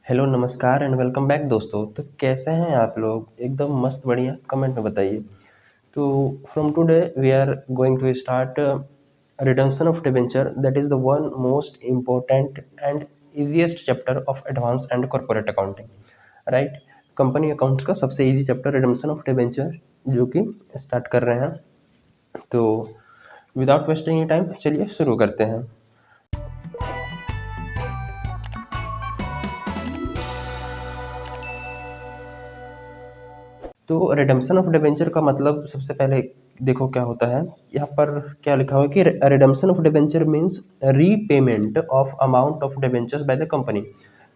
Hello नमस्कार and welcome back दोस्तों। तो कैसे हैं आप लोग? एकदम मस्त बढ़िया, कमेंट में बताइए। तो from today we are going to start redemption of debenture, that is the one most important and easiest chapter of advance and corporate accounting, right. Company accounts का सबसे easy chapter redemption of debenture, जो कि start कर रहे हैं। तो without wasting time चलिए शुरू करते हैं। तो रिडेम्पशन ऑफ डिबेंचर का मतलब सबसे पहले देखो क्या होता है। यहाँ पर क्या लिखा हुआ है कि redemption of debenture means repayment of amount of debentures by the company.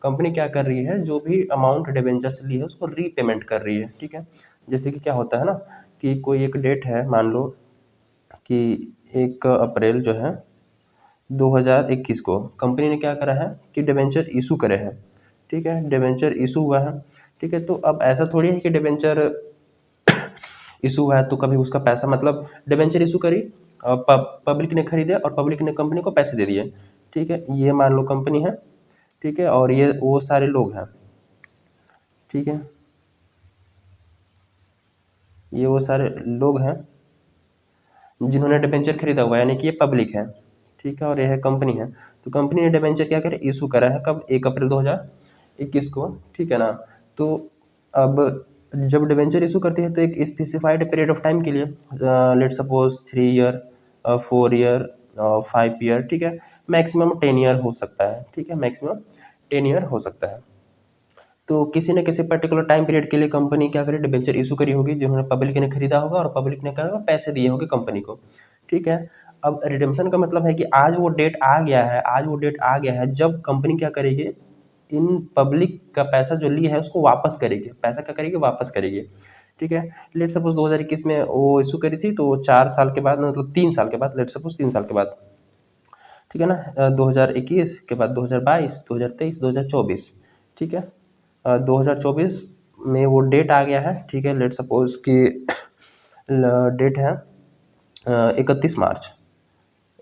Company क्या कर रही है, जो भी अमाउंट डिबेंचर्स ली है उसको रीपेमेंट कर रही है, ठीक है। जैसे कि क्या होता है ना, कि कोई एक डेट है, मान लो कि 1 अप्रैल जो है 2021 को कंपनी ने क्या करा है कि डिबेंचर इशू करे हैं, ठीक है। डिबेंचर इशू हुआ है, ठीक है। तो अब ऐसा थोड़ी है कि डिबेंचर इशू हुआ है तो कभी उसका पैसा, मतलब डिबेंचर इशू करी, पब्लिक ने खरीदे और पब्लिक ने कंपनी को पैसे दे दिए, ठीक है। ये मान लो कंपनी है, ठीक है, और ये वो सारे लोग हैं, ठीक है। ये वो सारे लोग हैं जिन्होंने डिबेंचर खरीदा हुआ है, यानी कि ये पब्लिक है, ठीक है, और यह है कंपनी है। तो कंपनी ने डिबेंचर क्या करे, इशू करा है कब, 1 अप्रैल 2021 को, ठीक है ना। तो अब जब डिबेंचर इशू करती है तो एक स्पेसिफाइड पीरियड ऑफ टाइम के लिए, let suppose 3 year, 4 year, 5 year, ठीक है, मैक्सिमम 10 ईयर हो सकता है, ठीक है, मैक्सिमम 10 ईयर हो सकता है। तो किसी न किसी पर्टिकुलर टाइम पीरियड के लिए कंपनी क्या करे, डिबेंचर इशू करी होगी, जिन्होंने पब्लिक ने खरीदा होगा और पब्लिक ने क्या होगा, पैसे दिए होंगे कंपनी को, ठीक है। अब रिडेम्पशन का मतलब है कि आज वो डेट आ गया है, आज वो डेट आ गया है जब कंपनी क्या करेगी, इन पब्लिक का पैसा जो लिया है उसको वापस करेगी, पैसा क्या करेगी, वापस करेगी, ठीक है। लेट सपोज 2021 में वो इशू करी थी, तो 4 साल के बाद, मतलब 3 साल के बाद, लेट सपोज 3 साल के बाद, ठीक है ना, 2021 के बाद 2022, 2023, 2024, ठीक है। 2024 में वो डेट आ गया है, ठीक है। लेट सपोज कि डेट है 31 मार्च,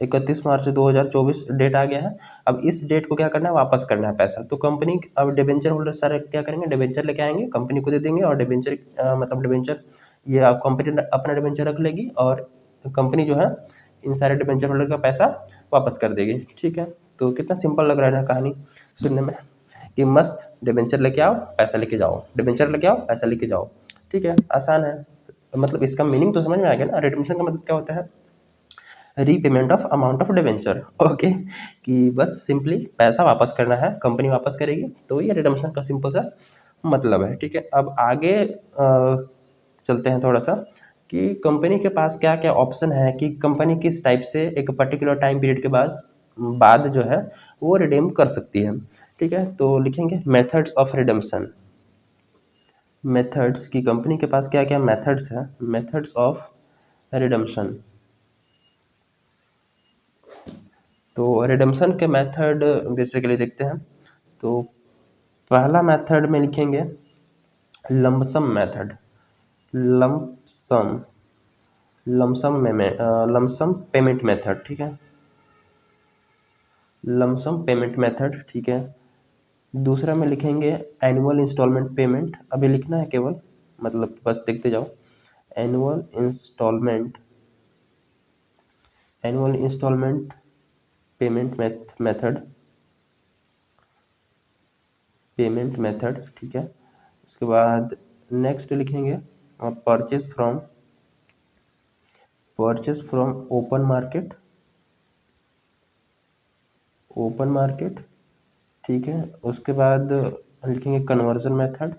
31 मार्च 2024 डेट आ गया है। अब इस डेट को क्या करना है, वापस करना है पैसा। तो कंपनी, अब डिबेंचर होल्डर सारे क्या करेंगे, डिबेंचर लेके आएंगे, कंपनी को दे देंगे, और डिबेंचर मतलब डिबेंचर, ये कंपनी अपना डिबेंचर रख लेगी और कंपनी जो है इन सारे डिबेंचर होल्डर का पैसा वापस कर देगी, ठीक है। तो कितना सिंपल लग रहा है ना कहानी सुनने में, कि मस्त डिबेंचर लेके आओ पैसा लेके जाओ, डिबेंचर लेके आओ पैसा लेके जाओ, ठीक है, आसान है। मतलब इसका मीनिंग तो समझ में आ गया ना, रिडेम्पशन का मतलब क्या होता है, repayment of amount of debenture, okay. कि बस सिंपली पैसा वापस करना है, कंपनी वापस करेगी, तो ये रिडेम्पशन का सिंपल सा मतलब है, ठीक है। अब आगे चलते हैं थोड़ा सा, कि कंपनी के पास क्या क्या ऑप्शन है, कि कंपनी किस टाइप से एक पर्टिकुलर टाइम पीरियड के बाद जो है वो रिडीम कर सकती है, ठीक है। तो लिखेंगे मेथड्स ऑफ रिडेम्पशन, मेथड्स की कंपनी के पास क्या क्या मेथड्स है, मेथड्स ऑफ रिडेम्पशन। तो रिडेम्पशन के मेथड बेसिकली देखते हैं। तो पहला मेथड में लिखेंगे lump sum method, lump sum, lump sum payment method, ठीक है, लमसम पेमेंट मेथड, ठीक है। दूसरा में लिखेंगे एनुअल इंस्टॉलमेंट पेमेंट, अभी लिखना है केवल, मतलब बस देखते जाओ, annual installment, annual installment payment method, payment method, ठीक है। उसके बाद नेक्स्ट लिखेंगे purchase from, purchase from open market, open market, ठीक है। उसके बाद लिखेंगे कन्वर्जन मेथड,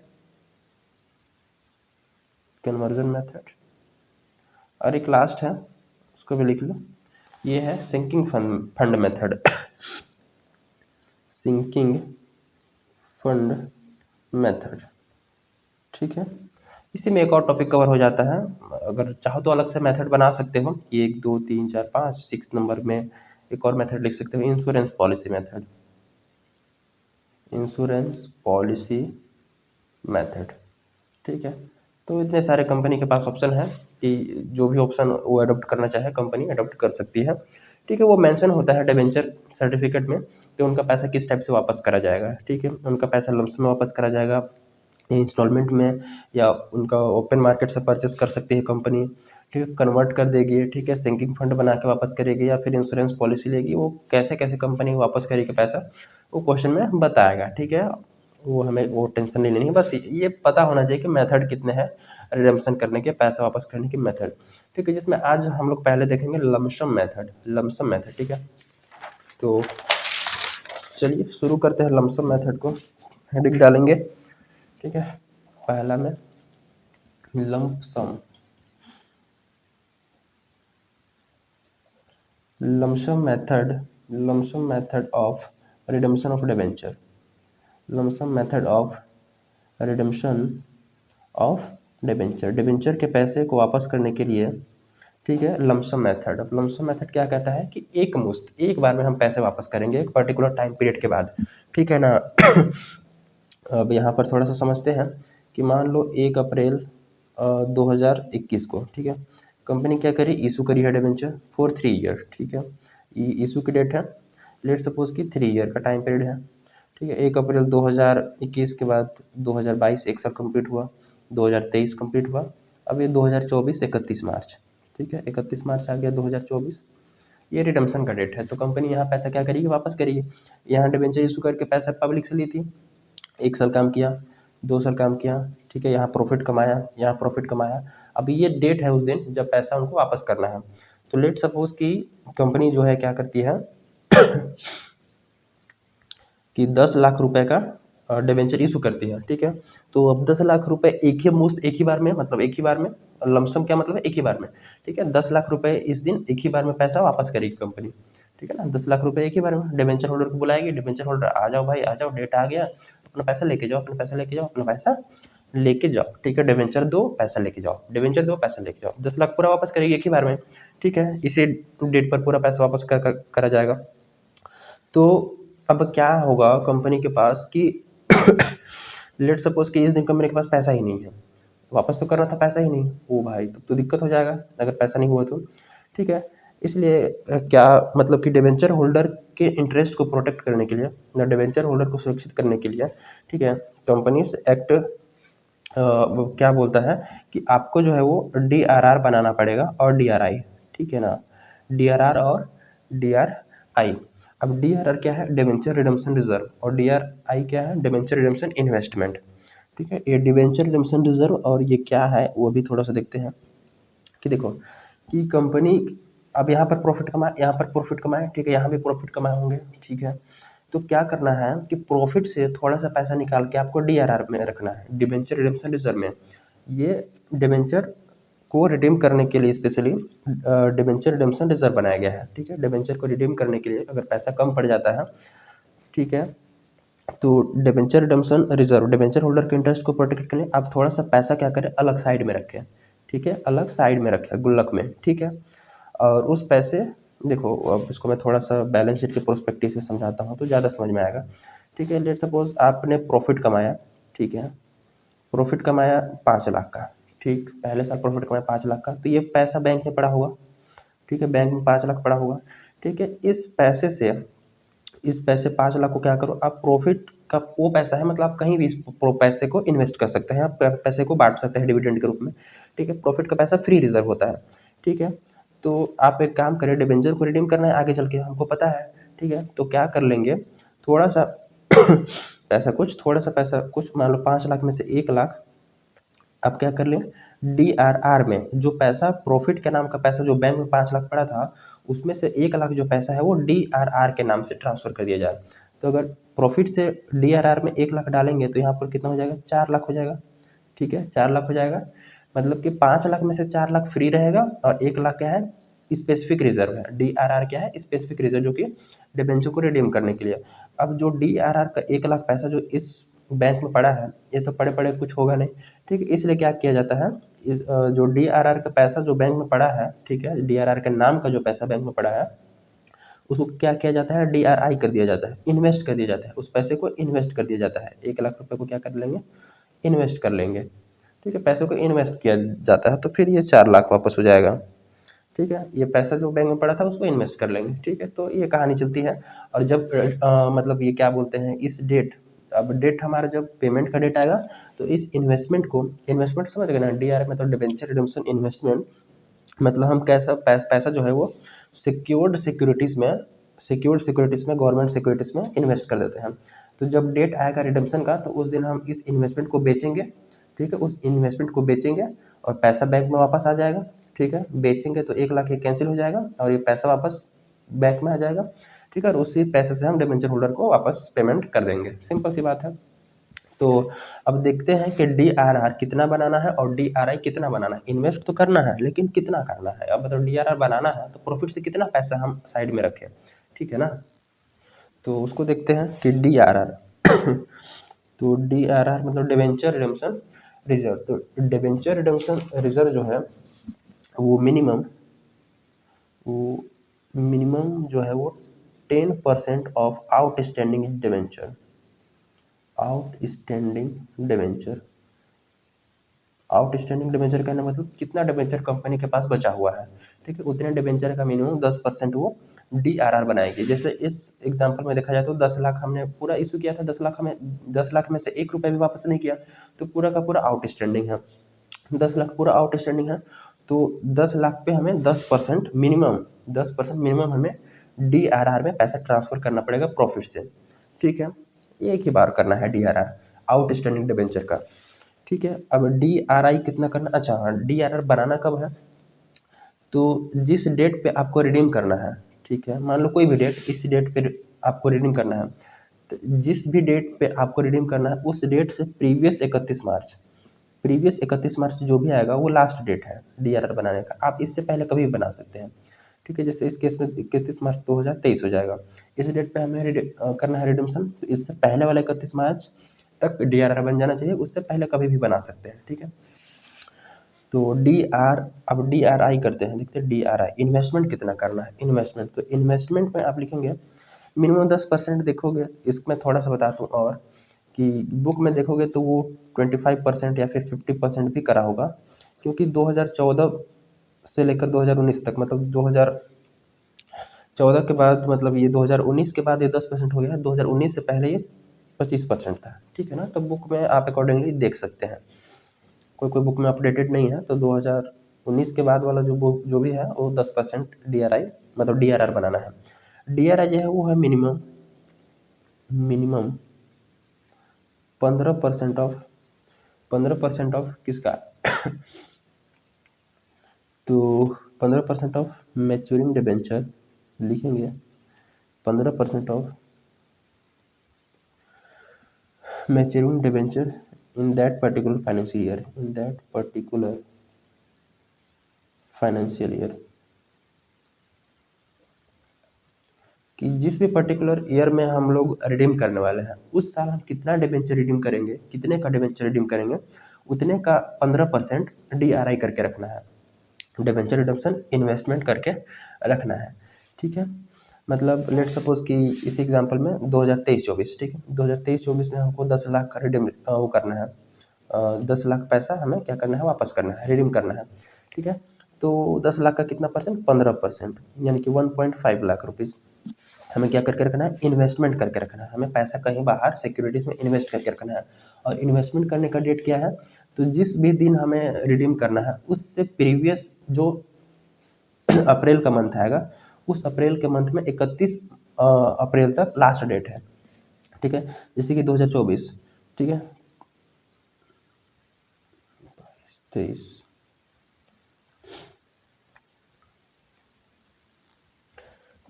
कन्वर्जन मेथड, और एक लास्ट है उसको भी लिख लो, ये है sinking fund method, sinking fund method, ठीक है। इसी में एक और टॉपिक कवर हो जाता है, अगर चाहो तो अलग से मेथड बना सकते हो, 1 2 3 4 5 6 नंबर में एक और मेथड लिख सकते हो, insurance policy method, insurance policy method, ठीक है। तो इतने सारे कंपनी के पास ऑप्शन है कि जो भी ऑप्शन वो अडोप्ट करना चाहे कंपनी अडोप्ट कर सकती है, ठीक है। वो मेंशन होता है डिबेंचर सर्टिफिकेट में कि उनका पैसा किस टाइप से वापस करा जाएगा। ठीक है, उनका पैसा लमसम में वापस करा जाएगा, इंस्टॉलमेंट में, या उनका ओपन मार्केट से परचेस कर सकती है कंपनी। ठीक है, कन्वर्ट कर देगी, ठीक है, सिंकिंग फंड बना के वापस करेगी, या फिर इंश्योरेंस पॉलिसी लेगी। वो कैसे कैसे कंपनी वापस करेगी पैसा, वो क्वेश्चन में बताएगा। ठीक है, वो हमें वो टेंशन नहीं लेनी है, बस ये पता होना चाहिए कि मेथड कितने हैं रिडम्पशन करने के, पैसा वापस करने के मेथड। ठीक है, जिसमें आज हम लोग पहले देखेंगे लमसम मेथड। लमसम मेथड, ठीक है, तो चलिए शुरू करते हैं लमसम मेथड को। हेडिंग डालेंगे, ठीक है, पहला में lump sum. Lump sum method of redemption of debenture. Lump sum method of redemption of debenture. Debenture के पैसे को वापस करने के लिए, ठीक है, लमसम मेथड। अब लमसम मेथड क्या कहता है कि एक मुश्त एक बार में हम पैसे वापस करेंगे एक पर्टिकुलर टाइम पीरियड के बाद। ठीक है ना। अब यहाँ पर थोड़ा सा समझते हैं कि मान लो 1 अप्रैल 2021 को, ठीक है, कंपनी क्या करी, इशू करी है डिबेंचर फॉर 3 ईयर। ठीक है, इशू की डेट है, लेट सपोज कि 3 ईयर का टाइम पीरियड है। ठीक है, 1 अप्रैल 2021 के बाद 2022 एक साल कंप्लीट हुआ, 2023 कंप्लीट हुआ, अब ये 2024 31 मार्च। ठीक है, 31 मार्च आ गया 2024, ये रिडम्पशन का डेट है। तो कंपनी यहाँ पैसा क्या करेगी, वापस करेगी। यहाँ डिबेंचर इशू करके पैसा पब्लिक से ली थी, 1 साल काम किया, 2 साल काम किया, ठीक है, यहाँ प्रॉफिट कमाया, यहाँ प्रॉफिट कमाया। अब ये डेट है उस दिन जब पैसा उनको वापस करना है। तो लेट सपोज कि कंपनी जो है क्या करती है कि 10 लाख रुपए का डिबेंचर इशू करती है। ठीक है, तो अब 10 लाख रुपए एक ही मुश्त, एक ही बार में, मतलब एक ही बार में, लमसम क्या मतलब है, एक ही बार में। ठीक है, 10 लाख रुपए इस दिन एक ही बार में पैसा वापस करेगी कंपनी। ठीक है ना, 10 लाख रुपए एक ही बार में। डिबेंचर होल्डर को बुलाएगी, डिबेंचर होल्डर आ जाओ भाई, आ जाओ, डेट आ गया, अपना पैसा लेके जाओ, अपना पैसा लेके जाओ, अपना पैसा लेके जाओ। ठीक है, डिबेंचर दो, पैसा लेके जाओ, डिबेंचर दो, पैसा लेके जाओ। 10 लाख पूरा वापस करेगी एक ही बार में। ठीक है, इसी डेट पर पूरा पैसा वापस करा जाएगा। तो अब क्या होगा कंपनी के पास कि लेट सपोज कि इस दिन कंपनी के पास पैसा ही नहीं है, वापस तो करना था, पैसा ही नहीं, ओ भाई तब तो दिक्कत हो जाएगा अगर पैसा नहीं हुआ तो। ठीक है, इसलिए क्या मतलब कि डिबेंचर होल्डर के इंटरेस्ट को प्रोटेक्ट करने के लिए, या डिबेंचर होल्डर को सुरक्षित करने के लिए, ठीक है, कंपनीज एक्ट वो क्या बोलता है कि आपको जो है वो DRR बनाना पड़ेगा और DRI। ठीक है ना, DRR और DRI। अब DRR क्या है, डिबेंचर रिडम्पशन रिजर्व, और DRI क्या है, डिबेंचर रिडम्पशन इन्वेस्टमेंट। ठीक है, ये डिबेंचर रिडम्पशन रिजर्व और ये क्या है वो भी थोड़ा सा देखते हैं कि देखो कि कंपनी अब यहाँ पर प्रॉफिट कमाए, यहाँ पर प्रॉफिट कमाए, ठीक है, यहाँ भी प्रॉफिट कमाए होंगे। ठीक है, तो क्या करना है कि प्रॉफिट से थोड़ा सा पैसा निकाल के आपको DRR में रखना है, डिबेंचर रिडम्पशन रिजर्व में। ये डिबेंचर को रिडीम करने के लिए स्पेशली डिबेंचर रिडम्पशन रिजर्व बनाया गया है। ठीक है, डिबेंचर को रिडीम करने के लिए अगर पैसा कम पड़ जाता है, ठीक है, तो debenture redemption reserve, debenture holder के इंटरेस्ट को प्रोटेक्ट करने आप थोड़ा सा पैसा क्या करें, अलग साइड में रखें। ठीक है, अलग साइड में रखें गुल्लक में। ठीक है, और उस पैसे, देखो अब इसको मैं थोड़ा सा बैलेंस शीट के प्रोस्पेक्टिव से समझाता हूँ तो ज़्यादा समझ में आएगा। ठीक है, लेट सपोज आपने प्रॉफिट कमाया, ठीक है, प्रॉफिट कमाया 5 लाख का। ठीक, पहले साल प्रॉफिट कमाया 5 लाख का, तो ये पैसा बैंक में पड़ा होगा। ठीक है, बैंक में 5 लाख पड़ा होगा। ठीक है, इस पैसे 5 लाख को क्या करो आप, प्रॉफिट का वो पैसा है, मतलब आप कहीं भी इस पैसे को इन्वेस्ट कर सकते हैं, आप पैसे को बांट सकते हैं डिविडेंड के रूप में। ठीक है, प्रॉफिट का पैसा फ्री रिजर्व होता है। ठीक है, तो आप एक काम करें, डिबेंचर को रिडीम करना है आगे चल के, हमको पता है। ठीक है, तो क्या कर लेंगे, थोड़ा सा पैसा, थोड़ा सा पैसा, कुछ मान लो 5 लाख में से 1 लाख आप क्या कर लें, DRR में जो पैसा प्रॉफिट के नाम का पैसा जो बैंक में 5 लाख पड़ा था, उसमें से 1 लाख जो पैसा है वो DRR के नाम से ट्रांसफ़र कर दिया जाए। तो अगर प्रॉफिट से DRR में 1 लाख डालेंगे तो यहाँ पर कितना हो जाएगा, 4 लाख हो जाएगा। ठीक है, 4 लाख हो जाएगा, मतलब कि 5 लाख में से 4 लाख फ्री रहेगा और 1 लाख क्या है, स्पेसिफिक रिजर्व है। DRR क्या है, स्पेसिफिक रिजर्व, जो कि डिबेंचर को रिडीम करने के लिए। अब जो DRR का 1 लाख पैसा जो इस बैंक में पड़ा है, ये तो पड़े पड़े कुछ होगा नहीं। ठीक है, इसलिए क्या किया जाता है, इस जो DRR का पैसा जो बैंक में पड़ा है, ठीक है, DRR के नाम का जो पैसा बैंक में पड़ा है, उसको क्या किया जाता है, DRI कर दिया जाता है, इन्वेस्ट कर दिया जाता है, उस पैसे को इन्वेस्ट कर दिया जाता है। 1 लाख रुपए को क्या कर लेंगे, इन्वेस्ट कर लेंगे। ठीक है, पैसे को इन्वेस्ट किया जाता है, तो फिर ये 4 लाख वापस हो जाएगा। ठीक है, ये पैसा जो बैंक में पड़ा था उसको इन्वेस्ट कर लेंगे। ठीक है, तो ये कहानी चलती है। और जब मतलब ये क्या बोलते हैं, इस डेट, अब डेट हमारा जब पेमेंट का डेट आएगा तो इस इन्वेस्टमेंट को, इन्वेस्टमेंट समझ गए ना, DRI मतलब डिबेंचर रिडम्पशन इन्वेस्टमेंट, मतलब हम कैसा पैसा जो है वो सिक्योर्ड सिक्योरिटीज़ में, गवर्नमेंट सिक्योरिटीज़ में इन्वेस्ट कर देते हैं। तो जब डेट आएगा रिडम्पशन का तो उस दिन हम इस इन्वेस्टमेंट को बेचेंगे। ठीक है, उस इन्वेस्टमेंट को बेचेंगे और पैसा बैंक में वापस आ जाएगा। ठीक है, बेचेंगे तो 1 लाख ये कैंसिल हो जाएगा और ये पैसा वापस बैंक में आ जाएगा। ठीक है, और उसी पैसे से हम डिबेंचर होल्डर को वापस पेमेंट कर देंगे। सिंपल सी बात है। तो अब देखते हैं कि DRR कितना बनाना है और DRI कितना बनाना है। इन्वेस्ट तो करना है लेकिन कितना करना है। अब मतलब DRR बनाना है तो प्रॉफिट से कितना पैसा हम साइड में रखें। ठीक है ना, तो उसको देखते हैं कि DRR तो DRR मतलब डिबेंचर रिडम्पशन रिजर्व। तो डिबेंचर रिडम्पशन रिजर्व जो है वो मिनिमम जो है वो 10% of outstanding debenture, outstanding debenture कहने मतलब कितना डिबेंचर कंपनी के पास बचा हुआ है। ठीक है, उतने डिबेंचर का मिनिमम 10% वो DRR बनाएगी। जैसे इस एग्जांपल में देखा जाए तो 10 लाख हमने पूरा इशू किया था, 10 लाख में से 1 रुपया भी वापस नहीं किया, तो पूरा का पूरा आउटस्टैंडिंग है। 10 लाख पूरा आउटस्टैंडिंग है, तो 10 लाख पे हमें 10% मिनिमम हमें DRR में पैसा ट्रांसफर करना पड़ेगा प्रॉफिट से। ठीक है, एक ही बार करना है DRR आउटस्टैंडिंग डिबेंचर का। ठीक है, अब DRI कितना करना, अच्छा हाँ, DRR बनाना कब है, तो जिस डेट पे आपको रिडीम करना है। ठीक है, मान लो कोई भी डेट, इस डेट पे आपको रिडीम करना है, तो जिस भी डेट पे आपको रिडीम करना है उस डेट से प्रीवियस 31 मार्च जो भी आएगा वो लास्ट डेट है DRR बनाने का। आप इससे पहले कभी भी बना सकते हैं। ठीक है, जैसे इस केस में 31 मार्च 2023 हो जाएगा, इस डेट पे हमें करना है रिडम्पशन, तो इससे पहले वाले 31 मार्च तक DRR बन जाना चाहिए, उससे पहले कभी भी बना सकते हैं। ठीक है, तो अब DRI करते हैं, देखते हैं DRI इन्वेस्टमेंट कितना करना है। इन्वेस्टमेंट, तो इन्वेस्टमेंट में आप लिखेंगे मिनिमम 10%। देखोगे इसमें थोड़ा सा बताता हूँ और कि बुक में देखोगे तो वो 25% या फिर 50% भी करा होगा, क्योंकि 2014 से लेकर 2019 तक, मतलब 2014 के बाद, मतलब ये 2019 के बाद ये 10% हो गया है, 2019 से पहले ये 25% था। ठीक है ना, तो बुक में आप अकॉर्डिंगली देख सकते हैं। कोई बुक में अपडेटेड नहीं है, तो 2019 के बाद वाला जो बुक जो भी है वो 10% DRI मतलब DRR बनाना है। DRI जो है वो है मिनिमम 15% ऑफ किसका तो 15% ऑफ मैच्योरिंग डिबेंचर लिखेंगे, 15% of maturing debenture in that particular financial year, कि जिस भी पर्टिकुलर ईयर में हम लोग रिडीम करने वाले हैं उस साल हम कितना डिबेंचर रिडीम करेंगे, कितने का डिबेंचर रिडीम करेंगे, उतने का 15% DRI करके रखना है, डिबेंचर रिडम्पशन इन्वेस्टमेंट करके रखना है। ठीक है, मतलब लेट सपोज कि इस एग्जांपल में 2023-24, ठीक है, 2023-24 में हमको 10 लाख का रिडीम वो करना है, 10 लाख पैसा हमें क्या करना है, वापस करना है, रिडीम करना है। ठीक है, तो 10 लाख का कितना परसेंट, 15%, यानी कि 1.5 लाख रुपीज़ हमें क्या करके रखना है, इन्वेस्टमेंट करके रखना है। हमें पैसा कहीं बाहर सिक्योरिटीज़ में इन्वेस्ट करके रखना है। और इन्वेस्टमेंट करने का डेट क्या है, तो जिस भी दिन हमें रिडीम करना है उससे प्रीवियस जो अप्रैल का मंथ आएगा, उस अप्रैल के मंथ में 31 अप्रैल तक लास्ट डेट है। ठीक है, जैसे कि 2024, ठीक है, 23,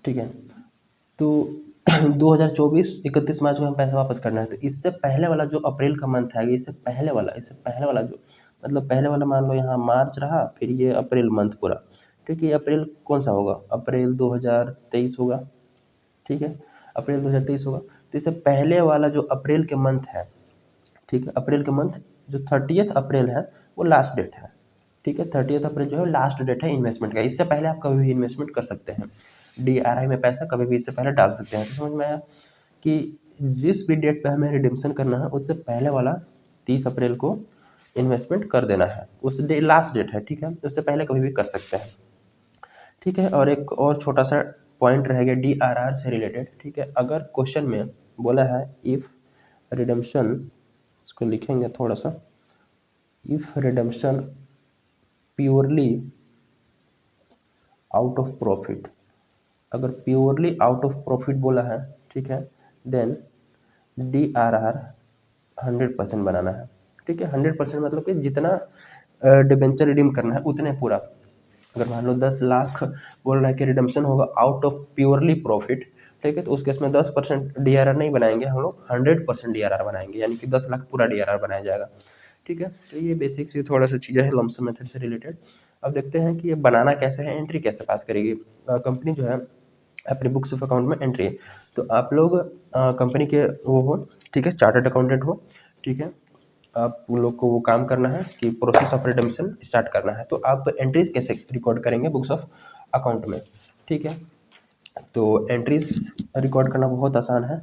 ठीक है, तो 2024 31 मार्च को हम पैसा वापस करना है, तो इससे पहले वाला जो अप्रैल का मंथ है, इससे पहले वाला जो, मतलब पहले वाला मान लो यहाँ मार्च रहा, फिर ये अप्रैल मंथ पूरा। ठीक है, ये अप्रैल कौन सा होगा, अप्रैल 2023 होगा। ठीक है, अप्रैल 2023 होगा, तो इससे पहले वाला जो अप्रैल के मंथ है, ठीक है, अप्रैल के मंथ जो 30 अप्रैल है वो लास्ट डेट है। ठीक है, 30 अप्रैल जो है लास्ट डेट है इन्वेस्टमेंट का। इससे पहले आप कभी भी इन्वेस्टमेंट कर सकते हैं, DRI में पैसा कभी भी इससे पहले डाल सकते हैं। तो समझ में आया कि जिस भी डेट पे हमें रिडिम्पशन करना है उससे पहले वाला 30 अप्रैल को इन्वेस्टमेंट कर देना है, उस डे लास्ट डेट है। ठीक है, तो उससे पहले कभी भी कर सकते हैं। ठीक है। और एक और छोटा सा पॉइंट रहेगा DRR से रिलेटेड। ठीक है, अगर क्वेश्चन में बोला है इफ रिडम्पशन, इसको लिखेंगे थोड़ा सा, if redemption purely out of profit, अगर प्योरली आउट ऑफ प्रॉफिट बोला है, ठीक है, देन DRR 100% बनाना है। ठीक है, 100% मतलब कि जितना डिबेंचर रिडीम करना है उतने पूरा। अगर मान लो 10 लाख बोल रहा है कि रिडम्पशन होगा आउट ऑफ प्योरली प्रॉफिट, ठीक है, तो उस केस में 10% DRR नहीं बनाएंगे हम लोग, 100% DRR बनाएंगे, यानी कि 10 लाख पूरा DRR बनाया जाएगा। ठीक है, तो ये बेसिक सी थोड़ा सा चीज़ें हैं लमसम मेथड से रिलेटेड। अब देखते हैं कि ये बनाना कैसे है, एंट्री कैसे पास करेगी कंपनी जो है अपने बुक्स ऑफ अकाउंट में एंट्री। तो आप लोग कंपनी के वो हो, ठीक है, चार्टर्ड अकाउंटेंट हो, ठीक है, आप लोग को वो काम करना है कि प्रोसेस ऑफ रिडम्पशन स्टार्ट करना है। तो आप एंट्रीज कैसे रिकॉर्ड करेंगे बुक्स ऑफ अकाउंट में? ठीक है, तो एंट्रीज रिकॉर्ड करना बहुत आसान है।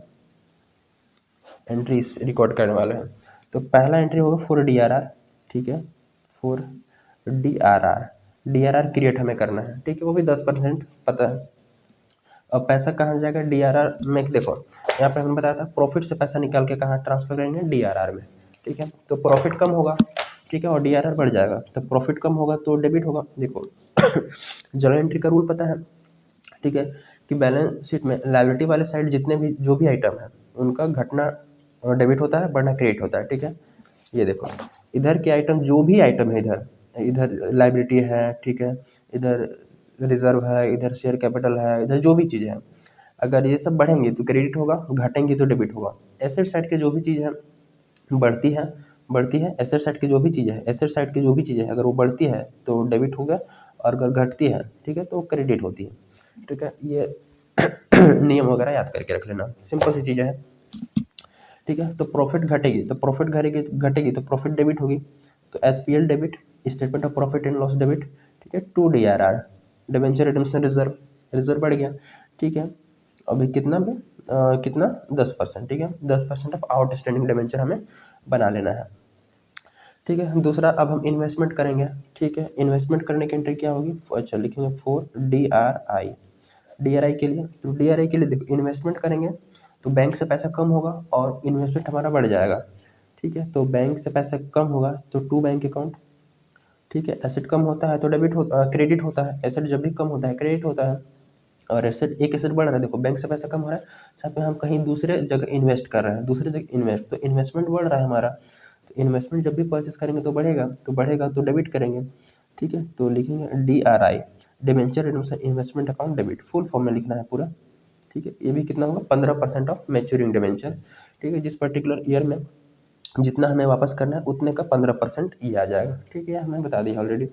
एंट्रीज रिकॉर्ड करने वाले हैं तो पहला एंट्री होगा फॉर DRR। ठीक है, फॉर DRR क्रिएट हमें करना है। ठीक है, वो भी 10% पता है। अब पैसा कहाँ जाएगा DRR में? देखो यहाँ पे हमने बताया था प्रॉफिट से पैसा निकाल के कहाँ ट्रांसफर करेंगे, DRR में। ठीक है, तो प्रॉफिट कम होगा, ठीक है, और DRR बढ़ जाएगा, तो प्रॉफिट कम होगा तो डेबिट होगा। देखो जर्नल एंट्री का रूल पता है, ठीक है, कि बैलेंस शीट में लायबिलिटी वाले साइड जितने भी जो भी आइटम है उनका घटना डेबिट होता है, बढ़ना क्रेडिट होता है। ठीक है, ये देखो इधर के आइटम जो भी आइटम है, इधर इधर लायबिलिटी है, ठीक है, इधर रिजर्व है, इधर शेयर कैपिटल है, इधर जो भी चीज़ें हैं, अगर ये सब बढ़ेंगे तो क्रेडिट होगा, घटेंगे तो डेबिट होगा। एसेट साइड के जो भी चीज़ है बढ़ती है एसेट साइड की जो भी चीज़ें है, एसेट साइड की जो भी चीज़ें है अगर वो बढ़ती है तो डेबिट हो गया, और अगर घटती है, ठीक है, तो क्रेडिट होती है। ठीक है, ये नियम वगैरह याद करके रख लेना, सिंपल सी चीज़ें हैं। ठीक है, तो प्रॉफिट घटेगी तो प्रॉफिट घटेगी तो प्रॉफिट डेबिट होगी, तो SPL debit, statement of profit and loss debit. ठीक है, to DRR debenture redemption reserve, reserve बढ़ गया। ठीक है, अभी कितना में कितना 10%। ठीक है, 10% ऑफ आउटस्टैंडिंग डिबेंचर हमें बना लेना है। ठीक है, दूसरा अब हम इन्वेस्टमेंट करेंगे। ठीक है, इन्वेस्टमेंट करने की एंट्री क्या होगी? अच्छा लिखेंगे फॉर DRI के लिए। तो DRI के लिए देखो इन्वेस्टमेंट करेंगे तो बैंक से पैसा कम होगा और इन्वेस्टमेंट हमारा बढ़ जाएगा। ठीक है, तो बैंक से पैसा कम होगा तो टू बैंक अकाउंट। ठीक है, एसेट कम होता है तो क्रेडिट होता है, एसेट जब भी कम होता है क्रेडिट होता है, और एक एसेट बढ़ रहा है, देखो बैंक से पैसा कम हो रहा है, साथ में हम कहीं दूसरे जगह इन्वेस्ट कर रहे हैं, दूसरे जगह इन्वेस्ट, तो इन्वेस्टमेंट बढ़ रहा है हमारा। तो इन्वेस्टमेंट जब भी परचेस करेंगे तो बढ़ेगा तो डेबिट करेंगे। ठीक है, तो लिखेंगे DRI debenture redemption investment account debit, full form में लिखना है पूरा। ठीक है, ये भी कितना होगा? 15% ऑफ मैच्योरिंग डिबेंचर। ठीक है, जिस पर्टिकुलर ईयर में जितना हमें वापस करना है उतने का 15% ये आ जाएगा। ठीक है, हमें बता दिया ऑलरेडी।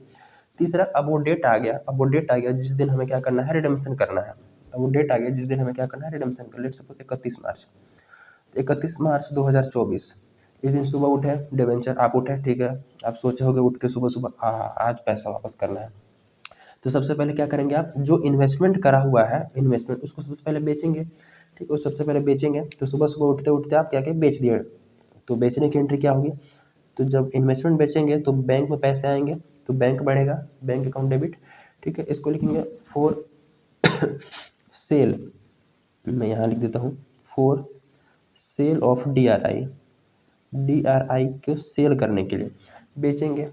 तीसरा, अब वो डेट आ गया जिस दिन हमें क्या करना है? रिडम्पशन करना है। अब वो डेट आ गया जिस दिन हमें क्या करना है? रिडम्पशन कर, लेट सपोज 31 मार्च। तो 31 मार्च 2024 इस दिन सुबह उठे डिबेंचर, आप उठे, ठीक है, आप सोचे होगे उठ के सुबह सुबह आज पैसा वापस करना है। तो सबसे पहले क्या करेंगे? आप जो इन्वेस्टमेंट करा हुआ है इन्वेस्टमेंट उसको सबसे पहले बेचेंगे। ठीक है, सबसे पहले बेचेंगे तो सुबह सुबह उठते उठते आप क्या क्या बेच दिए, तो बेचने की एंट्री क्या होगी? तो जब इन्वेस्टमेंट बेचेंगे तो बैंक में पैसे आएंगे, तो बैंक बढ़ेगा, बैंक अकाउंट डेबिट। ठीक है, इसको लिखेंगे फॉर सेल, मैं यहाँ लिख देता हूँ फॉर सेल ऑफ DRI को सेल करने के लिए बेचेंगे।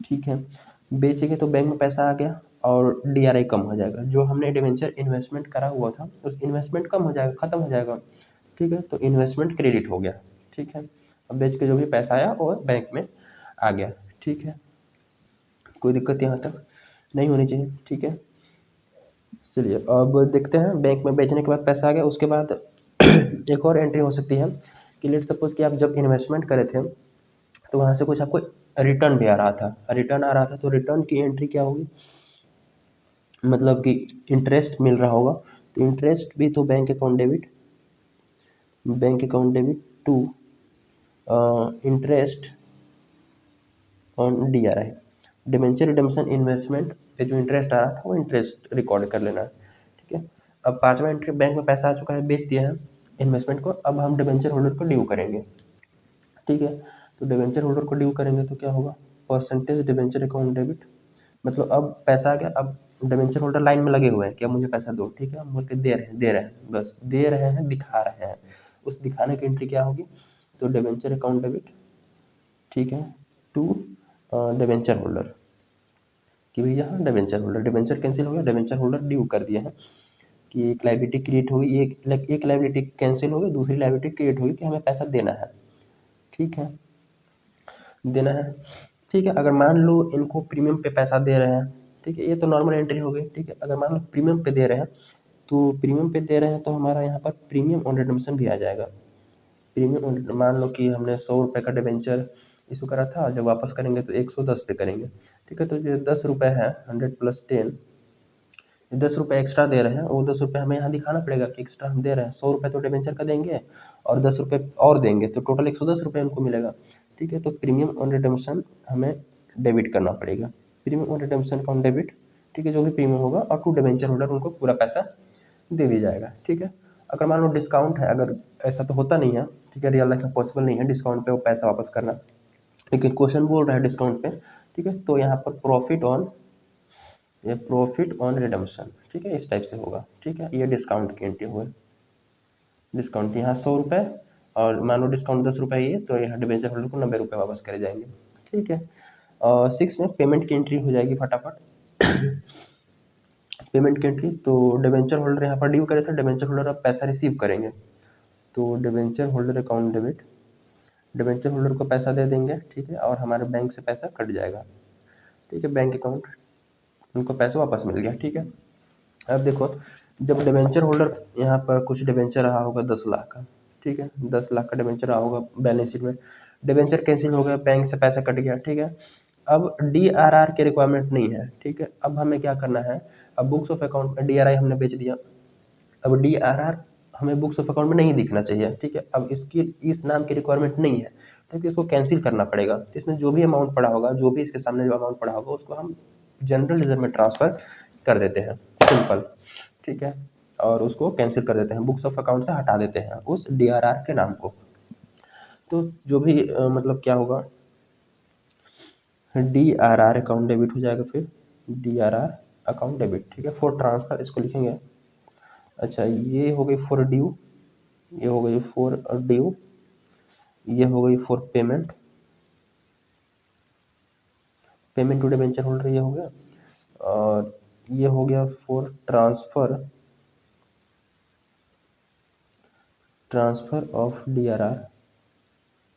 ठीक है, बेचेंगे तो बैंक में पैसा आ गया और DRI कम हो जाएगा, जो हमने डिवेंचर इन्वेस्टमेंट करा हुआ था उस इन्वेस्टमेंट कम हो जाएगा, ख़त्म हो जाएगा। ठीक है, तो इन्वेस्टमेंट क्रेडिट हो गया। ठीक है, अब बेच के जो भी पैसा आया और बैंक में आ गया। ठीक है, कोई दिक्कत यहाँ तक नहीं होनी चाहिए। ठीक है, चलिए अब देखते हैं बैंक में बेचने के बाद पैसा आ गया, उसके बाद एक और एंट्री हो सकती है कि लेट सपोज कि आप जब इन्वेस्टमेंट करे थे तो वहाँ से कुछ आपको रिटर्न भी आ रहा था, तो रिटर्न की एंट्री क्या होगी? मतलब कि इंटरेस्ट मिल रहा होगा, तो इंटरेस्ट भी तो bank account debit to interest on DRI debenture redemption investment पे जो इंटरेस्ट आ रहा था वो इंटरेस्ट रिकॉर्ड कर लेना है। ठीक है, अब पांचवा एंट्री, बैंक में पैसा आ चुका है, बेच दिया है इन्वेस्टमेंट को, अब हम डिबेंचर होल्डर को ड्यू करेंगे। ठीक है, तो डिबेंचर होल्डर को ड्यू करेंगे तो क्या होगा? परसेंटेज डिबेंचर अकाउंट डेबिट, मतलब अब पैसा आ गया, अब डिबेंचर होल्डर लाइन में लगे हुए हैं कि अब मुझे पैसा दो, ठीक है, हम बोल के दे रहे हैं, बस दे रहे हैं, दिखा रहे हैं, उस दिखाने की एंट्री क्या होगी, तो डिबेंचर अकाउंट डेबिट, ठीक है, टू डिबेंचर होल्डर, कि भैया डिबेंचर होल्डर, डिबेंचर कैंसिल हो गया, डिबेंचर होल्डर ड्यू कर दिए हैं कि एक लाइबिलिटी क्रिएट होगी, एक लाइबिलिटी कैंसिल होगी, दूसरी लाइबिलिटी क्रिएट होगी कि हमें पैसा देना है, ठीक है, देना है, ठीक है। अगर मान लो इनको प्रीमियम पे पैसा दे रहे हैं, ठीक है, ये तो नॉर्मल एंट्री हो गई, ठीक है। अगर मान लो प्रीमियम पे दे रहे हैं, तो प्रीमियम पे दे रहे हैं तो हमारा यहाँ पर प्रीमियम ऑन रिडम्पशन भी आ जाएगा। प्रीमियम मान लो कि हमने 100 रुपये का डिबेंचर इशू करा था, जब वापस करेंगे तो 110 पे करेंगे, ठीक है। तो जो 10 रुपये है 100 + 10, 10 रुपये एक्स्ट्रा दे रहे हैं, वो 10 रुपये हमें यहाँ दिखाना पड़ेगा कि एक्स्ट्रा हम दे रहे हैं। 100 रुपये तो डिबेंचर का देंगे और 10 रुपये और देंगे, तो टोटल 110 रुपये उनको मिलेगा, ठीक है। तो प्रीमियम ऑन रिडम्पशन हमें डेबिट करना पड़ेगा, प्रीमियम ऑन रिडम्पशन का ऑन डेबिट, ठीक है, जो भी प्रीमियम होगा, और टू डिबेंचर होल्डर उनको पूरा पैसा दे दिया जाएगा, ठीक है। अगर मान लो डिस्काउंट है, अगर ऐसा तो होता नहीं है, ठीक है, रियल लाइफ में पॉसिबल नहीं है डिस्काउंट पे वो पैसा वापस करना, लेकिन क्वेश्चन बोल रहा है डिस्काउंट पे, ठीक है, तो यहाँ पर प्रॉफिट ऑन रिडम्पशन, ठीक है, इस टाइप से होगा, ठीक है। ये डिस्काउंट की एंट्री हुई, डिस्काउंट यहाँ 100 रुपये, और मान लो डिस्काउंट 10 रुपये ही है, तो यहाँ डिबेंचर होल्डर को 90 रुपये वापस करे जाएंगे, ठीक है। 6 में पेमेंट की एंट्री हो जाएगी फटाफट। पेमेंट की एंट्री, तो डिबेंचर होल्डर यहाँ पर ड्यू करे थे, डिबेंचर होल्डर अब पैसा रिसीव करेंगे, तो debenture holder account debit, debenture holder को पैसा दे देंगे, ठीक है, और हमारे बैंक से पैसा कट जाएगा, ठीक है, बैंक अकाउंट, उनको पैसा वापस मिल गया, ठीक है। अब देखो, जब डिबेंचर होल्डर यहाँ पर कुछ डिबेंचर रहा होगा 10 लाख का, ठीक है, 10 लाख का डिबेंचर रहा होगा बैलेंस शीट में, डिबेंचर कैंसिल हो गया, बैंक से पैसा कट गया, ठीक है। अब DRR की रिक्वायरमेंट नहीं है, ठीक है। अब हमें क्या करना है, अब बुक्स ऑफ अकाउंट में DRI हमने बेच दिया, अब DRR हमें बुक्स ऑफ अकाउंट में नहीं दिखना चाहिए, ठीक है। अब इसकी इस नाम की रिक्वायरमेंट नहीं है, ठीक है, इसको कैंसिल करना पड़ेगा। तो इसमें जो भी अमाउंट पड़ा होगा, जो भी इसके सामने जो अमाउंट पड़ा होगा, उसको हम जनरल रिजर्व में ट्रांसफ़र कर देते हैं, सिंपल, ठीक है, और उसको कैंसिल कर देते हैं, बुक्स ऑफ अकाउंट से हटा देते हैं उस DRR के नाम को। तो जो भी मतलब क्या होगा, DRR अकाउंट डेबिट हो जाएगा, फिर DRR अकाउंट डेबिट, ठीक है, फॉर ट्रांसफ़र इसको लिखेंगे। अच्छा, ये हो गई फॉर ड्यू, ये हो गई फॉर ड्यू, ये हो गई for payment, payment to debenture holder ये हो गया, और ये हो गया for transfer of DRR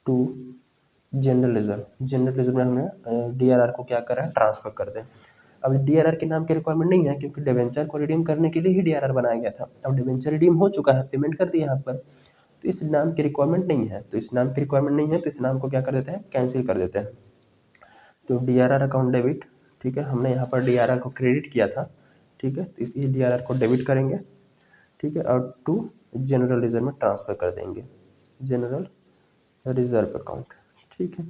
to general reserve, general reserve में हमने DRR को क्या करा है, ट्रांसफ़र कर दें। अब DRR के नाम की रिक्वायरमेंट नहीं है, क्योंकि डिबेंचर को रिडीम करने के लिए ही DRR बनाया गया था। अब डिबेंचर रिडीम हो चुका है, पेमेंट कर दिया यहाँ पर, तो इस नाम की रिक्वायरमेंट नहीं है, तो इस नाम की रिक्वायरमेंट नहीं है, तो इस नाम को क्या कर देते हैं, कैंसिल कर देते हैं। तो DRR अकाउंट डेबिट, ठीक है, हमने यहाँ पर DRR को क्रेडिट किया था, ठीक है, तो इसी DRR को डेबिट करेंगे, ठीक है, और टू जनरल रिजर्व में ट्रांसफ़र कर देंगे, जनरल रिजर्व अकाउंट, ठीक है।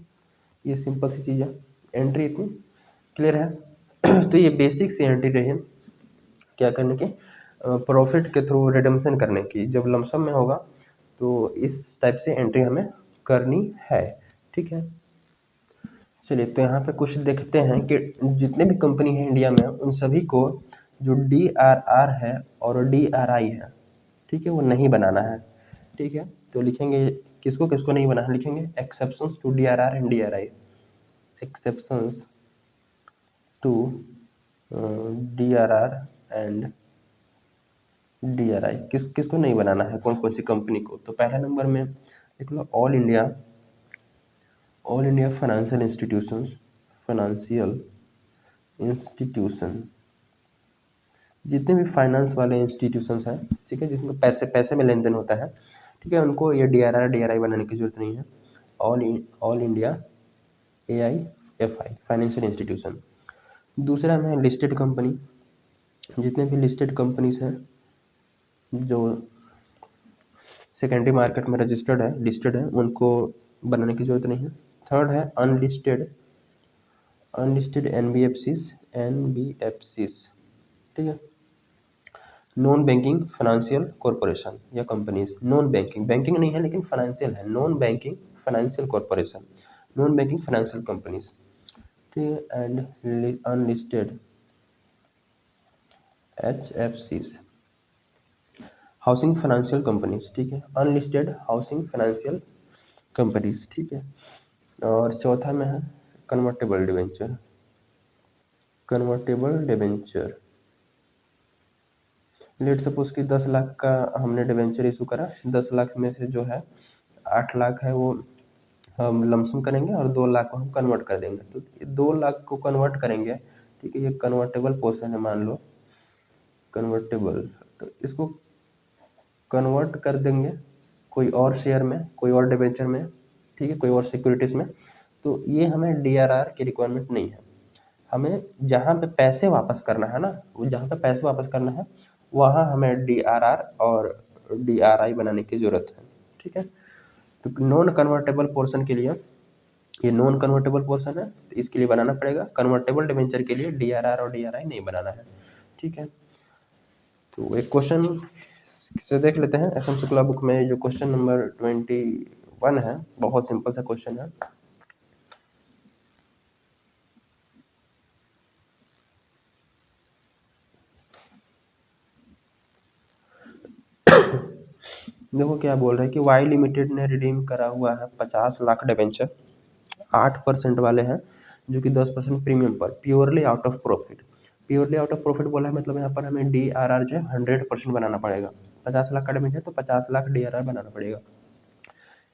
ये सिंपल सी चीज़ है, एंट्री इतनी क्लियर है। तो ये बेसिक सी एंट्री रही है क्या करने की, प्रॉफिट के थ्रू रिडम्पशन करने की। जब लमसम में होगा तो इस टाइप से एंट्री हमें करनी है, ठीक है। चलिए, तो यहाँ पे कुछ देखते हैं कि जितने भी कंपनी है इंडिया में, उन सभी को जो DRR है और DRI है, ठीक है, वो नहीं बनाना है, ठीक है। तो लिखेंगे किसको किसको नहीं बनाना है, लिखेंगे exceptions to DRR and DRI, exceptions to DRR and DRI, किसको नहीं बनाना है, कौन कौन सी कंपनी को। तो पहला नंबर में देख लो, ऑल इंडिया फाइनेंशियल इंस्टीट्यूशन, जितने भी फाइनेंस वाले इंस्टीट्यूशंस हैं, ठीक है, जिसमें पैसे पैसे में लेन देन होता है, ठीक है, उनको ये DRI बनाने की जरूरत नहीं है। All India AIFI financial institution. दूसरा में लिस्टेड कंपनी, जितने भी लिस्टेड कंपनीज हैं जो सेकेंडरी मार्केट में रजिस्टर्ड है, लिस्टेड है, उनको बनाने की जरूरत नहीं है। थर्ड है अनलिस्टेड NBFCs, ठीक है, नॉन बैंकिंग फाइनेंशियल कॉरपोरेशन या कंपनीज, नॉन बैंकिंग, बैंकिंग नहीं है लेकिन फाइनेंशियल है, non banking financial corporation, non banking financial companies, ठीक है, and unlisted HFCs, housing financial companies, ठीक है, अनलिस्टेड हाउसिंग फाइनेंशियल कंपनीज, ठीक है। और चौथा में है convertible debenture, convertible debenture. Let suppose कि 10 लाख का हमने डिवेंचर इशू करा, 10 लाख में से जो है 8 लाख है वो हम लमसम करेंगे और 2 लाख को हम कन्वर्ट कर देंगे। तो ये 2 लाख को कन्वर्ट करेंगे, ठीक है, ये कन्वर्टेबल पोर्शन है मान लो, कन्वर्टेबल, तो इसको कन्वर्ट कर देंगे कोई और शेयर में, कोई और डिवेंचर में, ठीक है, कोई और सिक्योरिटीज़ में। तो ये हमें डीआरआर की रिक्वायरमेंट नहीं है। हमें जहाँ पे पैसे वापस करना है ना, वो जहाँ पे पैसे वापस करना है वहाँ हमें डीआरआर और डीआरआई बनाने की ज़रूरत है, ठीक है। तो नॉन कन्वर्टेबल पोर्शन के लिए, ये नॉन कन्वर्टेबल पोर्शन है तो इसके लिए बनाना पड़ेगा, कन्वर्टेबल डिवेंचर के लिए डीआरआर और डीआरआई नहीं बनाना है, ठीक है। तो एक क्वेश्चन से देख लेते हैं, एस एम शुक्ला बुक में जो क्वेश्चन नंबर 21 है, बहुत सिंपल सा क्वेश्चन है। देखो क्या बोल रहे हैं कि वाई लिमिटेड ने रिडीम करा हुआ है 50 लाख डिवेंचर, 8% वाले हैं जो कि 10% प्रीमियम पर, purely out of profit. Purely out of profit बोला है मतलब यहाँ पर हमें डीआरआर जो है 100% बनाना पड़ेगा। 50 लाख का डिवेंचर तो 50 लाख डीआरआर बनाना पड़ेगा।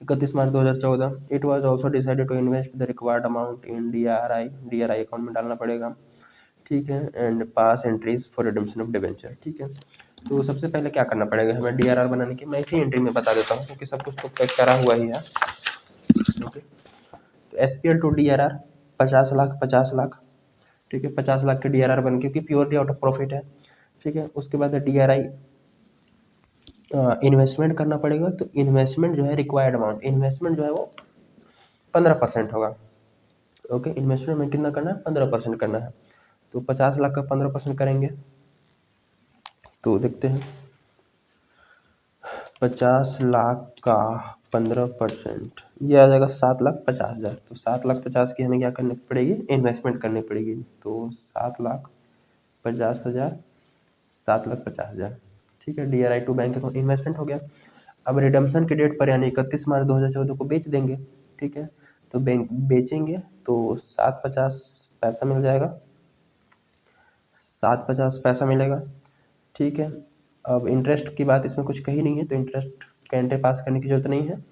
31 March 2014 it was also decided to invest the required amount in DRI, DRI account में डालना पड़ेगा, ठीक है, and pass entries for redemption of debenture, ठीक है। तो सबसे पहले क्या करना पड़ेगा हमें डीआरआर बनाने की, मैं इसी एंट्री में बता देता हूँ क्योंकि सब कुछ तो पैक करा हुआ ही है, ओके। तो SPL to DRR 50 lakh 50 lakh, ठीक है, 50 लाख के डीआरआर बन, क्योंकि प्योरली आउट ऑफ प्रॉफिट है, ठीक है। उसके बाद डीआरआई इन्वेस्टमेंट करना पड़ेगा, तो इन्वेस्टमेंट जो है रिक्वायर्ड अमाउंट, इन्वेस्टमेंट जो है वो 15% होगा, ओके। इन्वेस्टमेंट में कितना करना है, 15% करना है। तो 50 लाख का 15% करेंगे तो देखते हैं 50 लाख का 15% ये आ जाएगा 7,50,000। तो 7,50,000 की हमें क्या करनी पड़ेगी, इन्वेस्टमेंट करनी पड़ेगी। तो 7,50,000, 7,50,000, ठीक है। DRI to bank account investment हो गया। अब रिडम्पशन की डेट पर यानी 31 मार्च 2014 को बेच देंगे, ठीक है। तो बैंक बेचेंगे तो 750 पैसा मिल जाएगा, 750 पैसा मिलेगा, ठीक है। अब इंटरेस्ट की बात इसमें कुछ कही नहीं है तो इंटरेस्ट कैंटे पास करने की जरूरत नहीं है।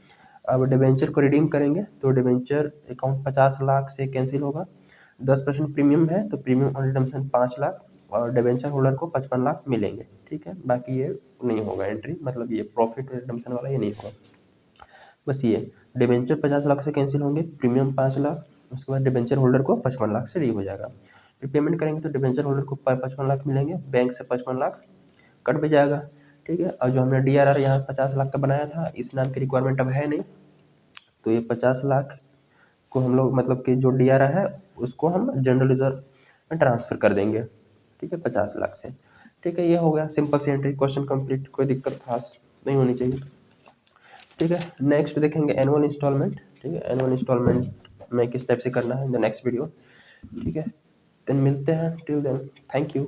अब डिवेंचर को रिडीम करेंगे तो डिवेंचर अकाउंट 50 लाख से कैंसिल होगा, 10% प्रीमियम है तो प्रीमियम ऑन रिडम्पशन 5 लाख और डिवेंचर होल्डर को 55 लाख मिलेंगे, ठीक है। बाकी ये नहीं होगा एंट्री, मतलब ये प्रॉफिट रिडम्पशन वाला ये नहीं होगा, बस ये डिवेंचर 50 लाख से कैंसिल होंगे, प्रीमियम 5 लाख, उसके बाद डिवेंचर होल्डर को 55 लाख से री हो जाएगा। फिर पेमेंट करेंगे तो डिवेंचर होल्डर को 55 लाख मिलेंगे, बैंक से 55 लाख कट भी जाएगा, ठीक है। और जो हमने डीआरआर यहाँ 50 लाख का बनाया था इस नाम की रिक्वायरमेंट अब है नहीं, तो ये 50 लाख को हम लोग मतलब कि जो डीआरआर है उसको हम जनरल रिजर्व में ट्रांसफ़र कर देंगे, ठीक है, 50 लाख से, ठीक है। ये हो गया सिंपल सी एंट्री, क्वेश्चन कंप्लीट, कोई दिक्कत खास नहीं होनी चाहिए, ठीक है। नेक्स्ट देखेंगे एनुअल इंस्टॉलमेंट, ठीक है, एनुअल इंस्टॉलमेंट में किस टाइप से करना है इन द नेक्स्ट वीडियो, ठीक है। देन मिलते हैं, टिल देन थैंक यू।